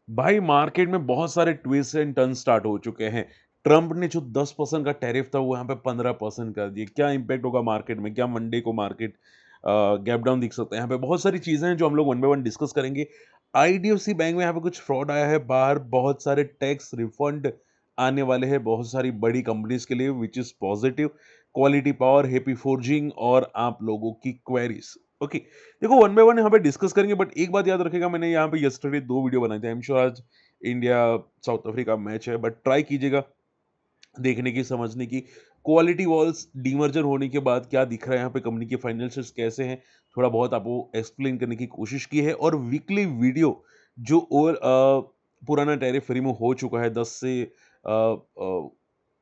भाई मार्केट में बहुत सारे ट्विस्ट एंड टर्न स्टार्ट हो चुके हैं। ट्रंप ने जो 10% का टैरिफ था वो यहाँ पे 15% कर दिए। क्या इम्पैक्ट होगा मार्केट में? क्या मंडे को मार्केट गैप डाउन दिख सकता है? यहाँ पे बहुत सारी चीज़ें हैं जो हम लोग वन बाय वन डिस्कस करेंगे। आईडीएफसी बैंक में यहाँ पे कुछ फ्रॉड आया है बाहर, बहुत सारे टैक्स रिफंड आने वाले हैं बहुत सारी बड़ी कंपनीज के लिए which is positive. Quality power, happy forging और आप लोगों की क्वेरीज। ओके, देखो वन बाय वन यहाँ पे डिस्कस करेंगे बट एक बात याद रखेगा, मैंने यहाँ पे यस्टरडे 2 वीडियो बनाए थे। आई एम श्योर आज इंडिया साउथ अफ्रीका मैच है बट ट्राई कीजिएगा देखने की, समझने की। क्वालिटी वॉल्स डीमर्जर होने के बाद क्या दिख रहा है यहाँ पे, कंपनी के फाइनेंशियल्स कैसे हैं, थोड़ा बहुत आपको एक्सप्लेन करने की कोशिश की है। और वीकली वीडियो जो और पुराना टैरिफ रिमूव हो चुका है 10 से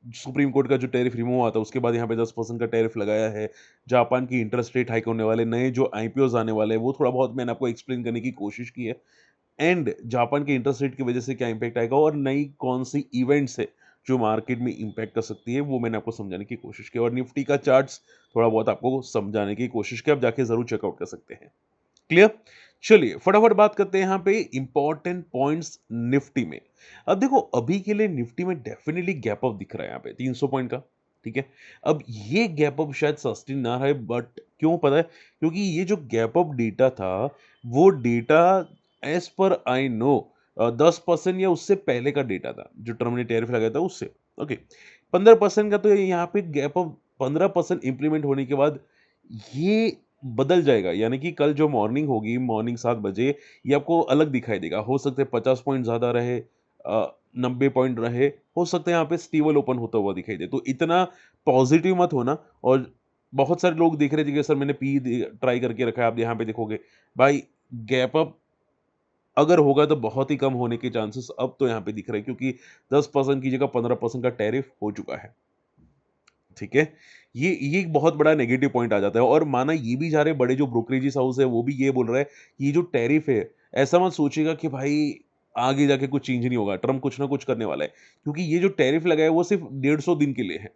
सुप्रीम कोर्ट का जो टैरिफ रिमूव हुआ था उसके बाद यहाँ पे 10% का टैरिफ लगाया है। जापान की इंटरेस्ट रेट हाइक होने वाले, नए जो आईपीओज आने वाले हैं वो थोड़ा बहुत मैंने आपको एक्सप्लेन करने की कोशिश की है। एंड जापान के इंटरेस्ट रेट की वजह से क्या इम्पैक्ट आएगा और नई कौन सी इवेंट्स है जो मार्केट में इम्पैक्ट कर सकती है, वो मैंने आपको समझाने की कोशिश की। और निफ्टी का चार्ट्स थोड़ा बहुत आपको समझाने की कोशिश की, आप जाके जरूर चेकआउट कर सकते हैं। क्लियर? चलिए फटाफट बात करते हैं यहाँ पे इंपॉर्टेंट पॉइंट्स निफ्टी में। अब देखो अभी के लिए निफ्टी में डेफिनेटली गैप अप दिख रहा है यहाँ पे 300 पॉइंट का। ठीक है, अब ये गैप अप शायद सस्टेन ना रहे बट क्यों पता है? क्योंकि ये जो गैप अप डेटा था वो data as per I know 10% या उससे पहले का डेटा था जो ट्रम्प ने टैरिफ लगाया था उससे। ओके, 15% का तो यहाँ पे गैप अप 15% इंप्लीमेंट होने के बाद ये बदल जाएगा, यानी कि कल जो मॉर्निंग होगी, मॉर्निंग 7 बजे, ये आपको अलग दिखाई देगा। हो सकता है 50 पॉइंट ज़्यादा रहे, 90 पॉइंट रहे, हो सकता है यहाँ पे स्टेबल ओपन होता हुआ दिखाई दे। तो इतना पॉजिटिव मत होना। और बहुत सारे लोग देख रहे थे कि सर मैंने पी ट्राई करके रखा है, आप यहाँ पे देखोगे भाई गैप अप अगर होगा तो बहुत ही कम होने के चांसेस अब तो यहाँ पे दिख रहे हैं, क्योंकि 10% की जगह 15% का टैरिफ हो चुका है। ठीक है, ये एक बहुत बड़ा नेगेटिव पॉइंट आ जाता है। और माना ये भी जा रहे बड़े जो ब्रोकरेजेस हाउस है वो भी ये बोल रहा है ये जो टैरिफ है, ऐसा मत सोचिएगा कि भाई आगे जाके कुछ चेंज नहीं होगा, ट्रम्प कुछ ना कुछ करने वाला है। क्योंकि ये जो टैरिफ लगा है वो सिर्फ 150 दिन के लिए है,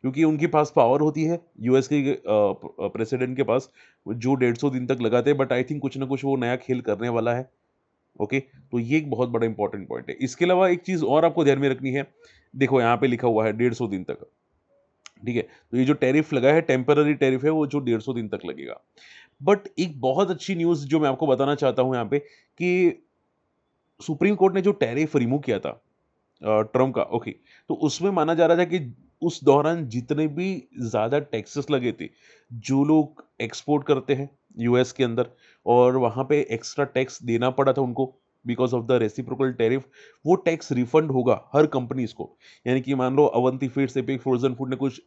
क्योंकि उनके पास पावर होती है यूएस के प्रेसिडेंट के पास, जो 150 दिन तक लगाते हैं। बट आई थिंक कुछ ना कुछ वो नया खेल करने वाला है। ओके, तो ये एक बहुत बड़ा इंपॉर्टेंट पॉइंट है। इसके अलावा एक चीज और आपको ध्यान में रखनी है, देखो यहाँ पे लिखा हुआ है 150 दिन तक। ठीक है, तो ये जो टैरिफ लगा है टेम्पररी टैरिफ है वो जो 150 दिन तक लगेगा। बट एक बहुत अच्छी न्यूज़ जो मैं आपको बताना चाहता हूँ यहाँ पे कि सुप्रीम कोर्ट ने जो टैरिफ रिमूव किया था ट्रम्प का, ओके, तो उसमें माना जा रहा था कि उस दौरान जितने भी ज़्यादा टैक्सेस लगे थे, जो लोग एक्सपोर्ट करते हैं यूएस के अंदर और वहाँ पे एक्स्ट्रा टैक्स देना पड़ा था उनको because of the reciprocal tariff, वो टैक्स रिफंड होगा हर कंपनीज को। यानी कि मान लो Avanti Feeds, Epic Frozen Food ने कुछ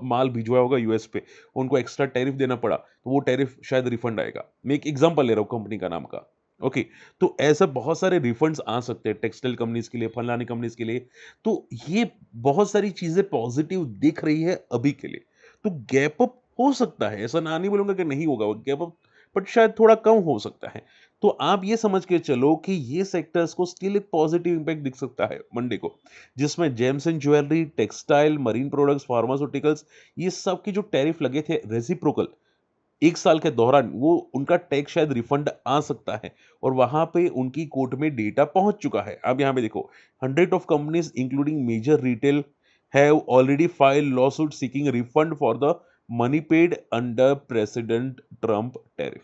माल भिजवाया होगा यूएस पे, उनको एक्स्ट्रा टैरिफ देना पड़ा तो वो टैरिफ शायद रिफंड आएगा। मैं एक एग्जांपल ले रहा हूँ कंपनी का नाम का। ओके, तो ऐसा बहुत सारे रिफंड्स आ सकते हैं टेक्सटाइल कंपनीज के लिए, फलानी कंपनीज के लिए। तो ये बहुत सारी चीजें पॉजिटिव दिख रही है अभी के लिए। तो गैप अप हो सकता है, ऐसा ना नहीं बोलूंगा कि नहीं होगा गैप अप, बट शायद थोड़ा कम हो सकता है। तो आप ये समझ के चलो कि ये सेक्टर्स को स्टिल एक पॉजिटिव इंपैक्ट दिख सकता है मंडे को, जिसमें James and jewellery, textile, marine products, pharmaceuticals, ये सब के जो टैरिफ लगे थे रेसिप्रोकल 1 साल के दौरान, वो उनका टैक्स शायद रिफंड आ सकता है। और वहां पे उनकी कोर्ट में डेटा पहुंच चुका है। अब यहां पे देखो, 100 of companies including major retail have already file lawsuit seeking refund for the money paid under president Trump tariff.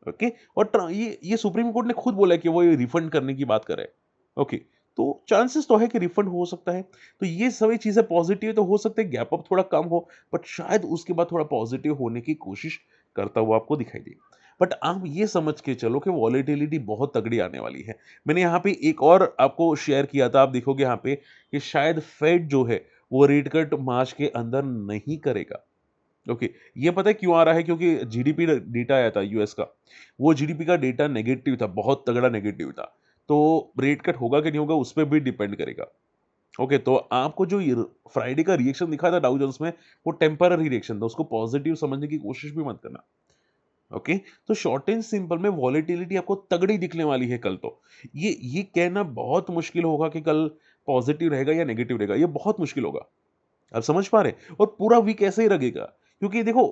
Okay, और ये सुप्रीम कोर्ट ने खुद बोला है कि वो ये रिफंड करने की बात कर रहे हैं। ओके, तो चांसेस तो है कि रिफंड हो सकता है। तो ये सभी चीजें पॉजिटिव तो हो सकते हैं, गैप अप थोड़ा कम हो बट शायद उसके बाद थोड़ा पॉजिटिव होने की कोशिश करता हुआ आपको दिखाई दे। बट आप ये समझ के चलो कि वॉलेटिलिटी बहुत तगड़ी आने वाली है। मैंने यहाँ पे एक और आपको शेयर किया था, आप देखोगे यहाँ पे कि शायद फेड जो है वो रेट कट मार्च के अंदर नहीं करेगा। ओके, ये पता है क्यों आ रहा है? क्योंकि जीडीपी डेटा आया था यूएस का, वो जीडीपी का डेटा नेगेटिव था, बहुत तगड़ा नेगेटिव था। तो रेट कट होगा कि नहीं होगा उस पर भी डिपेंड करेगा। ओके, तो आपको जो फ्राइडे का रिएक्शन दिखा था डाउ जोन्स में, वो टेम्पररी रिएक्शन था, उसको पॉजिटिव समझने की कोशिश भी मत करना। ओके, तो शॉर्ट एंड सिंपल में वॉलेटिलिटी आपको तगड़ी दिखने वाली है कल तो। ये कहना बहुत मुश्किल होगा कि कल पॉजिटिव रहेगा या नेगेटिव रहेगा, ये बहुत मुश्किल होगा। आप समझ पा रहे हैं? और पूरा वीक ऐसे ही लगेगा, क्योंकि देखो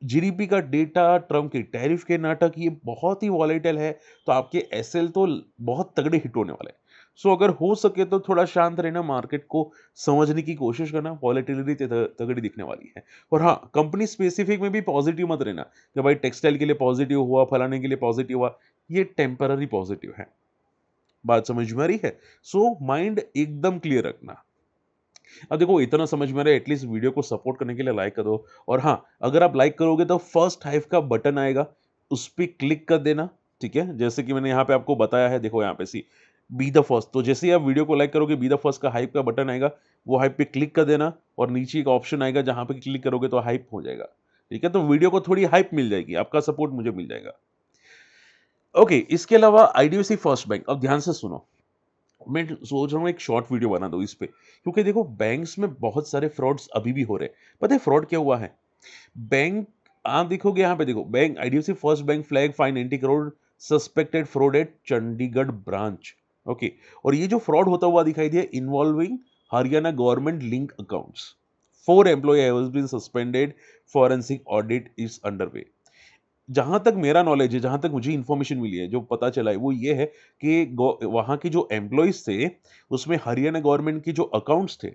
जीडीपी का डेटा, ट्रम्प के टैरिफ के नाटक, ये बहुत ही वॉलेटाइल है, तो आपके एसएल तो बहुत तगड़े हिट होने वाले हैं। सो अगर हो सके तो थोड़ा शांत रहना, मार्केट को समझने की कोशिश करना, वॉलेटिलिटी तगड़ी दिखने वाली है। और हाँ, कंपनी स्पेसिफिक में भी पॉजिटिव मत रहना कि भाई टेक्सटाइल के लिए पॉजिटिव हुआ, फलाने के लिए पॉजिटिव हुआ, ये टेम्पररी पॉजिटिव है। बात समझ में आ रही है? सो माइंड एकदम क्लियर रखना। अब देखो इतना समझ में आ रहा है, एटलीस्ट वीडियो को सपोर्ट करने के लिए लाइक कर दो। और हाँ, अगर आप लाइक करोगे तो फर्स्ट हाइव का बटन आएगा, उस पे क्लिक कर देना, ठीक है? जैसे कि मैंने यहाँ पे आपको बताया है, देखो यहाँ पे सी बी द फर्स्ट, तो जैसे ही आप वीडियो को लाइक करोगे, बी द फर्स्ट का हाइप का बटन आएगा, वो हाइप पे क्लिक कर देना और नीचे एक ऑप्शन आएगा जहाँ पे क्लिक करोगे तो हाइप हो जाएगा, ठीक है? तो वीडियो को थोड़ी हाइप मिल जाएगी, आपका सपोर्ट मुझे मिल जाएगा। ओके, इसके अलावा आईडीएफसी फर्स्ट बैंक, अब ध्यान से सुनो। मैं सोच रहा हूँ एक शॉर्ट वीडियो बना दूँ इस पे, क्योंकि देखो बैंक्स में बहुत सारे फ्रॉड्स अभी भी हो रहे हैं। पता है फ्रॉड क्या हुआ है? बैंक, आप देखोगे यहाँ पे, देखो bank IDFC first bank flag fine 90 crore suspected fraud at Chandigarh branch. Okay, और ये जो फ्रॉड होता हुआ दिखाई दिया involving Haryana government link accounts, 4 employ have been suspended, forensic audit is underway. जहाँ तक मेरा नॉलेज है, जहाँ तक मुझे इन्फॉर्मेशन मिली है, जो पता चला है, वो ये है कि वहाँ के जो एम्प्लॉइज़ थे, उसमें हरियाणा गवर्नमेंट के जो अकाउंट्स थे,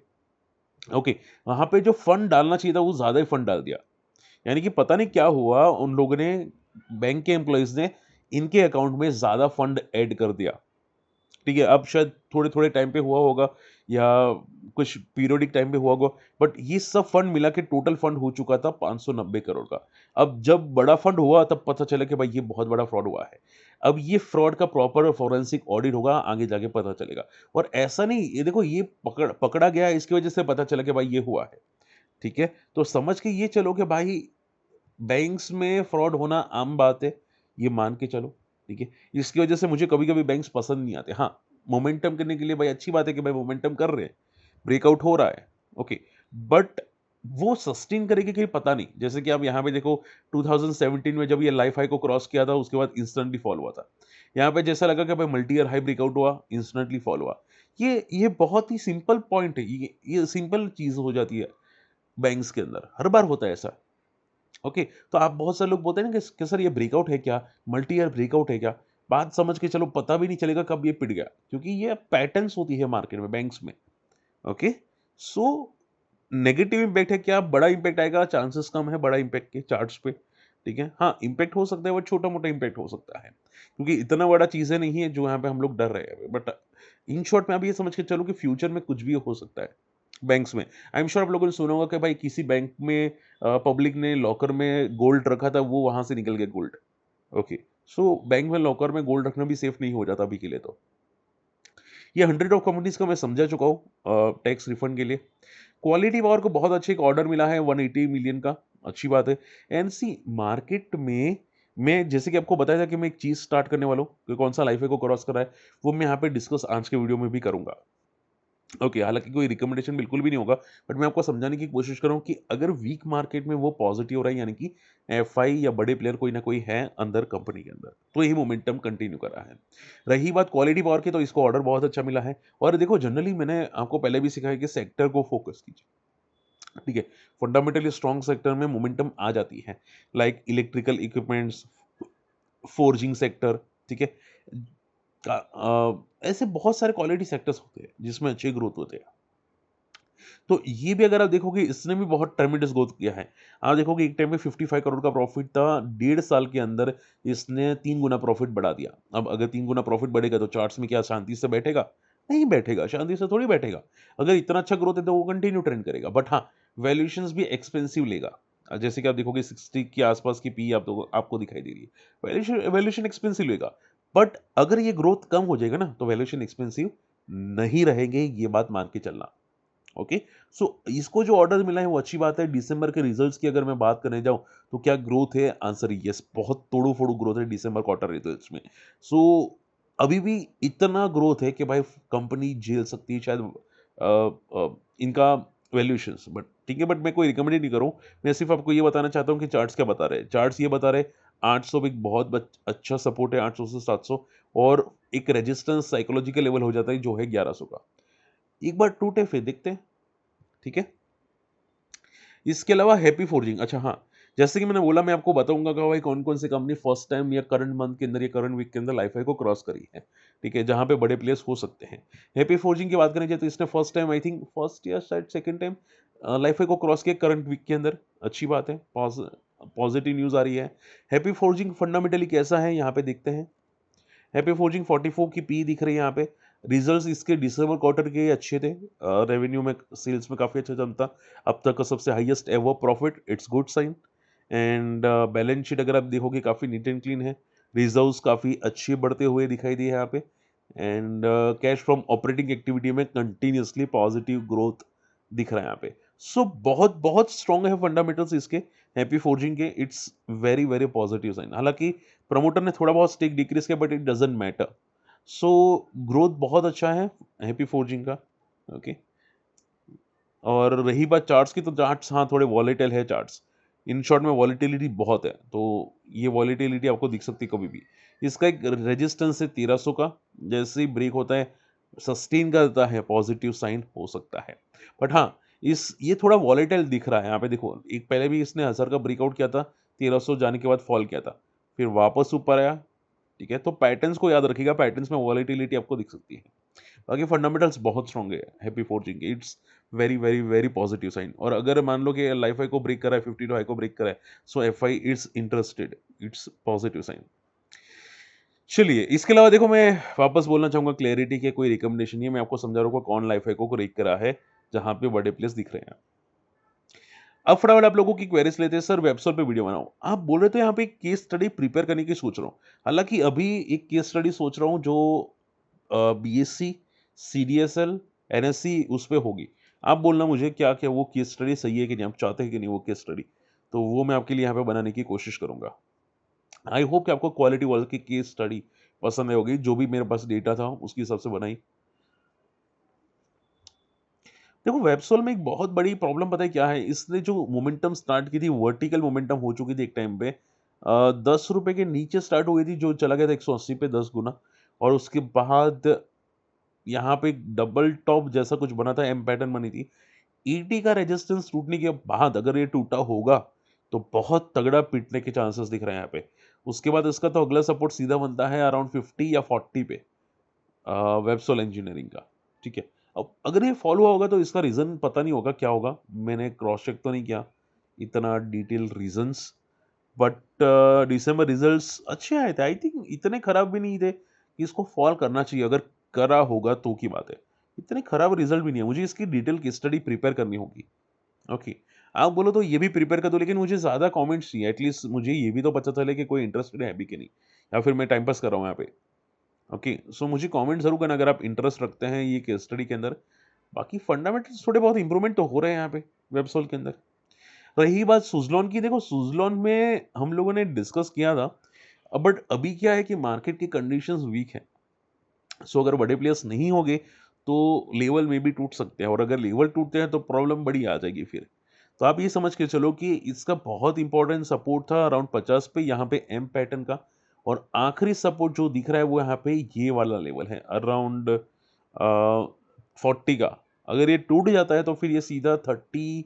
ओके, वहाँ पे जो फंड डालना चाहिए था, वो ज़्यादा ही फंड डाल दिया। यानी कि पता नहीं क्या हुआ, उन लोगों ने, बैंक के एम्प्लॉइज़ ने इनके अकाउंट में ज़्यादा फंड ऐड कर दिया। ठीक है, अब शायद थोड़े-थोड़े टाइम पे हुआ होगा या कुछ पीरियोडिक टाइम पे हुआ होगा, बट ये सब फंड मिला के टोटल फंड हो चुका था 590 करोड़ का। अब जब बड़ा फंड हुआ तब पता चला कि भाई ये बहुत बड़ा फ्रॉड हुआ है। अब ये फ्रॉड का प्रॉपर फोरेंसिक ऑडिट होगा, आगे जाके पता चलेगा। और ऐसा नहीं, ये देखो ये पकड़ा गया है, इसकी वजह से पता चला कि भाई ये हुआ है। ठीक है? तो समझ के ये चलो कि भाई बैंक्स में फ्रॉड होना आम बात है, ये मान के चलो, ठीक है? इसकी वजह से मुझे कभी-कभी बैंक्स पसंद नहीं आते। हाँ, मोमेंटम करने के लिए भाई अच्छी बात है कि भाई मोमेंटम कर रहे हैं, ब्रेकआउट हो रहा है, ओके। बट वो सस्टेन करेगी कि पता नहीं। जैसे कि आप यहाँ पे देखो 2017 में जब ये लाइफ हाई को क्रॉस किया था, उसके बाद इंस्टेंटली फॉल हुआ था। यहाँ पे जैसा लगा कि भाई मल्टी ईयर हाई ब्रेकआउट हुआ, इंस्टेंटली फॉल हुआ। ये बहुत ही सिंपल पॉइंट है, ये सिंपल चीज़ हो जाती है बैंक्स के अंदर, हर बार होता है ऐसा। ओके, तो आप, बहुत सारे लोग बोलते हैं ना कि सर ये ब्रेकआउट है क्या? मल्टी ईयर ब्रेकआउट है क्या? बात समझ के चलो, पता भी नहीं चलेगा कब ये पिट गया, क्योंकि ये पैटर्न्स होती है मार्केट में, बैंक्स में। ओके, सो नेगेटिव इम्पैक्ट है क्या? बड़ा इम्पैक्ट आएगा, चांसेस कम है बड़ा इम्पैक्ट के चार्ट्स पे, ठीक है? हाँ, इम्पैक्ट हो सकता है, वो छोटा-मोटा इम्पैक्ट हो सकता है, क्योंकि इतना बड़ा चीज़ें नहीं है जो यहाँ पे हम लोग डर रहे हैं। बट इन शॉर्ट में आप ये समझ के चलो कि फ्यूचर में कुछ भी हो सकता है। बैंक्स में, आई एम श्योर आप लोगों ने सुना होगा कि भाई किसी बैंक में पब्लिक ने लॉकर में गोल्ड रखा था, वो वहां से निकल गया गोल्ड। ओके, सो बैंक में लॉकर में गोल्ड रखना भी सेफ नहीं हो जाता अभी के लिए। तो ये 100 ऑफ कंपनीज का मैं समझा चुका हूँ टैक्स रिफंड के लिए। क्वालिटी पावर को बहुत अच्छे एक ऑर्डर मिला है 180 मिलियन का, अच्छी बात है। एनसी मार्केट में, मैं जैसे कि आपको बताया था कि मैं एक चीज स्टार्ट करने वाला हूँ कि कौन सा लाइफ को क्रॉस कर रहा है, वो मैं यहाँ पे डिस्कस आज के वीडियो में भी करूंगा। ओके, हालाँकि कोई रिकमेंडेशन बिल्कुल भी नहीं होगा, बट मैं आपको समझाने की कोशिश कर रहा हूँ कि अगर वीक मार्केट में वो पॉज़िटिव हो रहा है, यानी कि एफआई या बड़े प्लेयर कोई ना कोई है अंदर कंपनी के अंदर, तो यही मोमेंटम कंटिन्यू कर रहा है। रही बात क्वालिटी पावर की, तो इसको ऑर्डर बहुत अच्छा मिला है। और देखो जनरली मैंने आपको पहले भी सिखाया कि सेक्टर को फोकस कीजिए, ठीक है? फंडामेंटली स्ट्रॉन्ग सेक्टर में मोमेंटम आ जाती है, like electrical equipments, forging sector, ठीक है? ऐसे बहुत सारे क्वालिटी सेक्टर्स होते हैं जिसमें अच्छी ग्रोथ होते हैं। तो ये भी अगर आप देखोगे, इसने भी बहुत ट्रेमेंडस ग्रोथ किया है। आप देखोगे एक टाइम पे 55 करोड़ का प्रॉफिट था, डेढ़ साल के अंदर इसने 3 गुना प्रॉफिट बढ़ा दिया। अब अगर 3 गुना प्रॉफिट बढ़ेगा तो चार्ट्स में क्या शांति से बैठेगा? नहीं बैठेगा, शांति से थोड़ी बैठेगा। अगर इतना अच्छा ग्रोथ है तो वो कंटिन्यू ट्रेंड करेगा। बट हाँ, वैल्यूएशंस भी एक्सपेंसिव लेगा। जैसे कि आप देखोगे 60 के आसपास की पी आपको दिखाई दे रही है। वैल्यूएशन वैल्यूएशन एक्सपेंसिव लेगा। बट अगर ये ग्रोथ कम हो जाएगा ना, तो वैल्यूएशन एक्सपेंसिव नहीं रहेंगे, ये बात मान के चलना। ओके, सो इसको जो ऑर्डर मिला है वो अच्छी बात है। दिसंबर के रिजल्ट्स की अगर मैं बात करने जाऊं, तो क्या ग्रोथ है? आंसर यस, बहुत तोड़ो फोड़ो ग्रोथ है दिसंबर क्वार्टर रिजल्ट्स में। सो अभी भी इतना ग्रोथ है कि भाई कंपनी झेल सकती है शायद इनका वैल्यूएशंस। बट ठीक है, बट मैं कोई रिकमेंड नहीं करूँ। मैं सिर्फ आपको ये बताना चाहता हूँ कि चार्ट्स क्या बता रहे हैं। चार्ट्स ये बता रहे हैं 800 एक बहुत अच्छा सपोर्ट है, 800 से 700, और एक रेजिस्टेंस साइकोलॉजिकल लेवल हो जाता है जो है 1100 का। एक बार टूटे फिर देखते हैं, ठीक है? इसके अलावा हैप्पी फोर्जिंग, अच्छा हाँ, जैसे कि मैंने बोला, मैं आपको बताऊंगा कि भाई कौन कौन सी कंपनी फर्स्ट टाइम या करंट मंथ के अंदर या करंट वीक के अंदर लाइफ हाई को क्रॉस करी है, ठीक है, जहां पे बड़े प्लेयर्स हो सकते हैं। हैप्पी फोर्जिंग की बात करें तो इसने first time, I think first या शायद सेकंड टाइम लाइफ हाई को क्रॉस किया करंट वीक के अंदर। अच्छी बात है, पॉजिटिव न्यूज आ रही है। हैप्पी फोर्जिंग फंडामेंटली कैसा है यहाँ पे देखते हैं। हैप्पी फोर्जिंग 44 की पी दिख रही है यहाँ पे। रिजल्ट्स इसके दिसंबर क्वार्टर के अच्छे थे, रेवेन्यू में, सेल्स में काफी अच्छा जमता, अब तक का सबसे highest ever profit, it's good sign. And balance sheet अगर आप देखोगे काफी नीट एंड क्लीन है, रिजर्व्स काफी अच्छे बढ़ते हुए दिखाई दिए यहाँ पे। And cash from operating activity में कंटिन्यूसली पॉजिटिव ग्रोथ दिख रहा है यहाँ पे। सो बहुत बहुत स्ट्रॉन्ग है फंडामेंटल्स इसके, हैप्पी फोर्जिंग के। It's very very positive sign. हालांकि प्रमोटर ने थोड़ा बहुत स्टेक डिक्रीज किया, but it doesn't matter. So growth बहुत अच्छा है हैप्पी फोर्जिंग का। ओके, और रही बात चार्ट्स की, तो चार्ट्स हाँ थोड़े वॉलेटाइल है चार्ट्स। इन शॉर्ट में वॉलेटिलिटी बहुत है, तो ये वॉलेटिलिटी आपको दिख सकती है कभी भी। इसका एक रेजिस्टेंस है 1300 का, जैसे ही ब्रेक होता है सस्टेन करता है, पॉजिटिव साइन हो सकता है। बट हाँ, इस ये थोड़ा वॉलेटाइल दिख रहा है यहाँ पे। देखो, एक पहले भी इसने 1000 का ब्रेकआउट किया था, 1300 जाने के बाद फॉल किया था, फिर वापस ऊपर आया, ठीक है। तो पैटर्न्स को याद रखिएगा, पैटर्न्स में वॉलेटिलिटी आपको दिख सकती है। बाकी फंडामेंटल्स बहुत स्ट्रॉन्ग है हैप्पी फोर्जिंग के, it's very very very positive sign. और अगर मान लो कि लाइफ हाई को ब्रेक करा है, 52 हाई को ब्रेक करा है, so F I it's interested, it's positive sign. चलिए, इसके अलावा देखो, मैं वापस बोलना चाहूंगा, क्लैरिटी के कोई रिकमेंडेशन नहीं है, मैं आपको समझा रहा हूँ कौन लाइफ हाई को ब्रेक करा है जहां पे बड़े प्लेस दिख रहे हैं। अब फटाफट आप लोगों की क्वेरीज लेते हैं, सर वेबसाइट पे वीडियो बनाओ। आप बोल रहे थे यहाँ पे केस स्टडी प्रिपेयर करने की सोच रहा हूँ। हालांकि अभी एक केस स्टडी सोच रहा हूँ जो बीएससी, सीडीएसएल, एनएससी उस पे होगी। आप बोलना मुझे क्या क्या वो केस स्टडी सही है कि नहीं, आप चाहते हैं कि नहीं वो केस स्टडी, तो वो मैं आपके लिए यहाँ पे बनाने की कोशिश करूंगा। आई होप कि आपको क्वालिटी वर्ल्ड की केस स्टडी पसंद आई होगी, जो भी मेरे पास डेटा था उसके हिसाब से बनाई। देखो, वेबसोल में एक बहुत बड़ी प्रॉब्लम पता है क्या है, इसने जो मोमेंटम स्टार्ट की थी, वर्टिकल मोमेंटम हो चुकी थी एक टाइम पे, 10 रुपए के नीचे स्टार्ट हुई थी, जो चला गया था 180 पे 10 गुना। और उसके बाद यहाँ पे डबल टॉप जैसा कुछ बना था, एम पैटर्न बनी थी। ईटी का रेजिस्टेंस टूटने के बाद अगर ये टूटा होगा तो बहुत तगड़ा पिटने के चांसेस दिख रहे हैं यहाँ पे। उसके बाद इसका तो अगला सपोर्ट सीधा बनता है अराउंड 50 या 40 पे, वेबसोल इंजीनियरिंग का, ठीक है। अब अगर ये फॉलो हुआ होगा तो इसका रीजन पता नहीं होगा क्या होगा, मैंने क्रॉस चेक तो नहीं किया इतना detail reasons. But December results अच्छे आए थे, आई थिंक इतने खराब भी नहीं थे कि इसको फॉल करना चाहिए। अगर करा होगा तो की बात है, इतने खराब रिजल्ट भी नहीं है। मुझे इसकी डिटेल की स्टडी प्रिपेयर करनी होगी। ओके, आप बोलो तो ये भी प्रिपेयर कर दो, लेकिन मुझे ज़्यादा कमेंट्स चाहिए, एटलीस्ट मुझे ये भी तो पता चले कि कोई इंटरेस्टेड है भी कि नहीं, या फिर मैं टाइम पास कर रहा हूँ यहाँ पे। ओके, सो मुझे कमेंट जरूर करना अगर आप इंटरेस्ट रखते हैं ये केस स्टडी के अंदर। बाकी फंडामेंटल्स थोड़े बहुत इंप्रूवमेंट तो हो रहे हैं यहाँ पे वेबसोल के अंदर। रही बात सुजलॉन की, देखो सुजलॉन में हम लोगों ने डिस्कस किया था, बट अभी क्या है कि मार्केट की कंडीशंस वीक है। सो अगर बड़े प्लेयर्स नहीं होंगे तो लेवल में भी टूट सकते हैं, और अगर लेवल टूटते हैं तो प्रॉब्लम बड़ी आ जाएगी फिर। तो आप ये समझ के चलो कि इसका बहुत इंपॉर्टेंट सपोर्ट था अराउंड 50 पे, यहाँ पे एम पैटर्न का। और आखिरी सपोर्ट जो दिख रहा है वो यहाँ पे ये वाला लेवल है अराउंड 40 का। अगर ये टूट जाता है तो फिर ये सीधा 30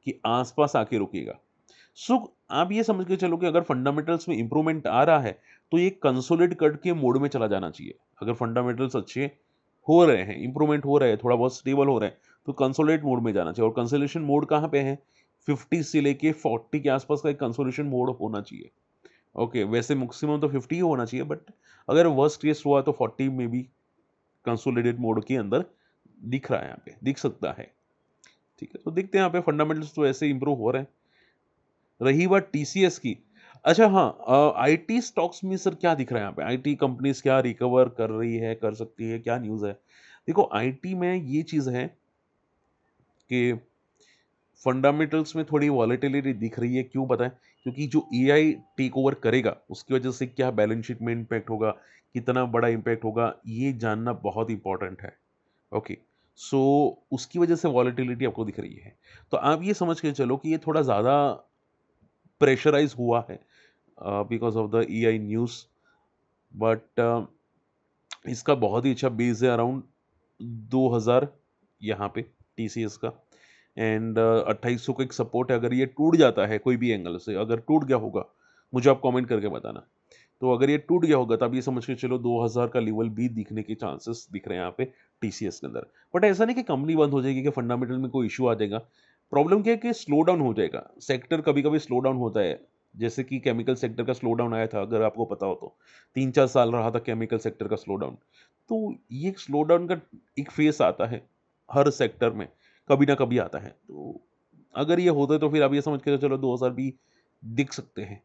के आसपास आके रुकेगा। सो आप ये समझ के चलो कि अगर फंडामेंटल्स में इंप्रूवमेंट आ रहा है तो ये कंसोलिडेट कट के मोड में चला जाना चाहिए। अगर फंडामेंटल्स अच्छे हो रहे हैं, इंप्रूवमेंट हो रहा है, थोड़ा बहुत स्टेबल हो रहा है, तो कंसोलिडेट मोड में जाना चाहिए। और कंसोलिडेशन मोड कहाँ पे है, 50 से लेके 40 के आसपास का एक कंसोलिडेशन मोड होना चाहिए। ओके, वैसे मैक्सिमम तो 50 ही होना चाहिए, बट अगर वर्स्ट केस हुआ तो 40 में भी कंसोलिडेट मोड के अंदर दिख रहा है, यहाँ पे दिख सकता है, ठीक है। तो देखते हैं यहाँ पे फंडामेंटल्स तो ऐसे इंप्रूव हो रहे हैं। रही बात टीसीएस की, अच्छा हाँ, आईटी स्टॉक्स में सर क्या दिख रहा है यहाँ पे, आईटी कंपनीज क्या रिकवर कर रही है, कर सकती है, क्या न्यूज़ है। देखो, आईटी में ये चीज़ है कि फंडामेंटल्स में थोड़ी वॉलेटिलिटी दिख रही है। क्यों पता है, क्योंकि जो एआई टेक ओवर करेगा उसकी वजह से क्या बैलेंस शीट में इम्पैक्ट होगा, कितना बड़ा इम्पैक्ट होगा, ये जानना बहुत इंपॉर्टेंट है। ओके, सो उसकी वजह से वॉलेटिलिटी आपको दिख रही है। तो आप ये समझ के चलो कि ये थोड़ा ज़्यादा प्रेशराइज हुआ है because of the AI news. But इसका बहुत ही अच्छा बेस है अराउंड 2000 यहाँ पे टीसीएस का। एंड 2800 का एक सपोर्ट है, अगर ये टूट जाता है कोई भी एंगल से, अगर टूट गया होगा, मुझे आप कमेंट करके बताना। तो अगर ये टूट गया होगा, तब ये समझ के चलो 2000 का लेवल भी दिखने के चांसेस दिख रहे हैं यहाँ पे टीसीएस के अंदर। बट ऐसा नहीं कि कंपनी बंद हो जाएगी, कि फंडामेंटल में कोई इशू आ जाएगा। प्रॉब्लम क्या है कि स्लो डाउन हो जाएगा, सेक्टर कभी कभी स्लो डाउन होता है, जैसे कि केमिकल सेक्टर का स्लो डाउन आया था, अगर आपको पता हो तो 3-4 साल रहा था केमिकल सेक्टर का स्लो डाउन। तो ये एक स्लो डाउन का एक फेस आता है हर सेक्टर में, कभी ना कभी आता है। तो अगर ये होता है तो फिर आप ये समझ के चलो 2000 भी दिख सकते हैं।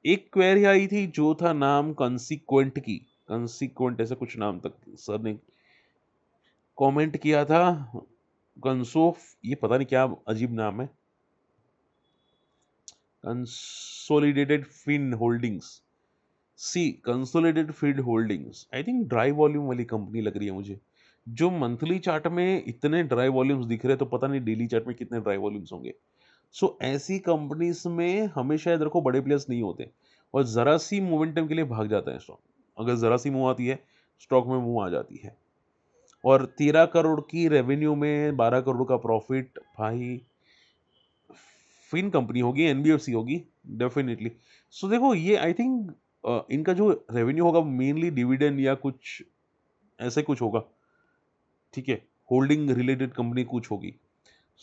एक क्वेरी आई थी जो था नाम कंसीक्वेंट की, कंसीक्वेंट ऐसा कुछ नाम तक सर ने कमेंट किया था। कंसोफ, ये पता नहीं क्या अजीब नाम है। Consolidated fin holdings, see consolidated feed holdings, I think dry volume वाली कंपनी लग रही है मुझे। जो मंथली चार्ट में इतने ड्राई वॉल्यूम्स दिख रहे हैं, तो पता नहीं डेली चार्ट में कितने ड्राई वॉल्यूम्स होंगे। सो ऐसी कंपनीज में हमेशा याद रखो बड़े प्लेयर्स नहीं होते, और जरा सी मोमेंटम के लिए भाग जाता है स्टॉक। अगर जरा सी मूव आती है, स्टॉक में मूव आ जाती है। और 13 करोड़ की रेवेन्यू में 12 करोड़ का प्रॉफिट, भाई फिन कंपनी होगी, एनबीएफसी होगी डेफिनेटली। सो देखो ये आई थिंक इनका जो रेवेन्यू होगा मेनली डिविडेंड या कुछ ऐसे कुछ होगा, ठीक है, होल्डिंग रिलेटेड कंपनी कुछ होगी।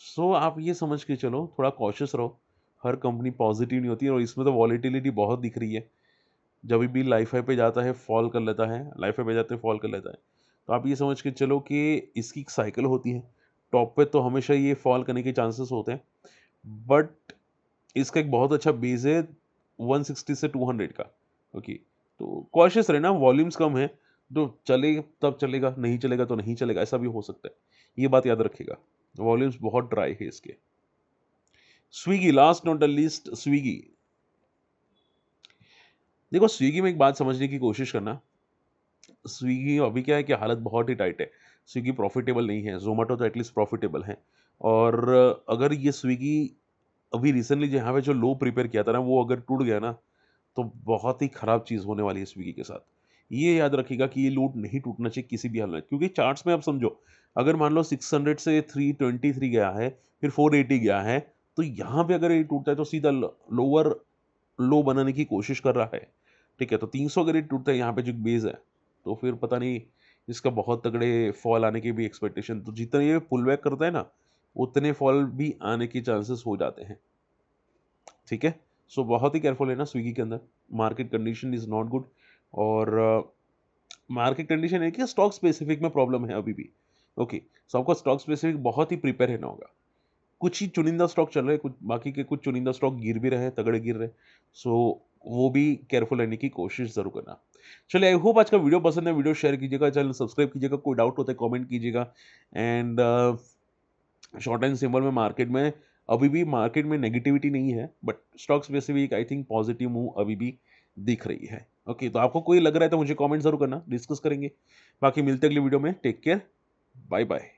सो आप ये समझ के चलो, थोड़ा कॉशियस रहो। हर कंपनी पॉजिटिव नहीं होती है, और इसमें तो वॉलेटिलिटी बहुत दिख रही है। जब भी लाइफ हाई पे जाता है फॉल कर लेता है, लाइफ हाई पे जाते हैं फॉल कर लेता है। तो आप ये समझ के चलो कि इसकी एक साइकिल होती है। टॉप पे तो हमेशा ये फॉल करने के चांसेस होते हैं, बट इसका एक बहुत अच्छा बेस है 160 से 200 का। ओके, तो कॉशियस रहना, वॉल्यूम्स कम है, तो चले तब चलेगा, नहीं चलेगा तो नहीं चलेगा, ऐसा भी हो सकता है। ये बात याद रखिएगा, वॉल्यूम्स बहुत ड्राई है इसके। Swiggy, last not the least, Swiggy. देखो स्विगी में एक बात समझने की कोशिश करना, स्विगी अभी क्या है कि हालत बहुत ही टाइट है। स्विगी प्रॉफिटेबल नहीं है, जोमेटो तो एटलीस्ट प्रॉफिटेबल है। और अगर ये स्विगी अभी रिसेंटली जहाँ पे जो लो प्रिपेयर किया था ना, वो अगर टूट गया ना, तो बहुत ही खराब चीज़ होने वाली है स्विगी के साथ। ये याद रखिएगा कि ये लूट नहीं टूटना चाहिए किसी भी हाल में, क्योंकि चार्ट्स में आप समझो, अगर मान लो 600 से 323 गया है, फिर 480 गया है, तो यहाँ पे अगर ये टूटता है तो सीधा लोअर लो बनाने की कोशिश कर रहा है। ठीक है, तो 300 अगर ये टूटता है यहाँ पे जो बेस है, तो फिर पता नहीं, इसका बहुत तगड़े फॉल आने की भी एक्सपेक्टेशन। तो जितना ये पुल बैक करता है ना, उतने फॉल भी आने के चांसेस हो जाते हैं। ठीक है, सो बहुत ही केयरफुल है ना स्विगी के अंदर। Market condition is not good, और मार्केट कंडीशन है कि स्टॉक स्पेसिफिक में प्रॉब्लम है अभी भी। ओके, सो आपको स्टॉक स्पेसिफिक बहुत ही प्रिपेयर रहना होगा। कुछ ही चुनिंदा स्टॉक चल रहे हैं, कुछ बाकी के कुछ चुनिंदा स्टॉक गिर भी रहे हैं, तगड़े गिर रहे हैं। सो वो भी केयरफुल रहने की कोशिश जरूर करना। चलिए, आई होप आज का वीडियो पसंद है, वीडियो शेयर कीजिएगा, चैनल सब्सक्राइब कीजिएगा, कोई डाउट होता है कमेंट कीजिएगा। एंड शॉर्ट एंड सिंपल में मार्केट में अभी भी मार्केट में नेगेटिविटी नहीं है, but stock specific I think positive move अभी भी दिख रही है। ओके, तो आपको कोई लग रहा है तो मुझे कमेंट जरूर करना, डिस्कस करेंगे। बाकी मिलते अगले वीडियो में, टेक केयर, बाय बाय।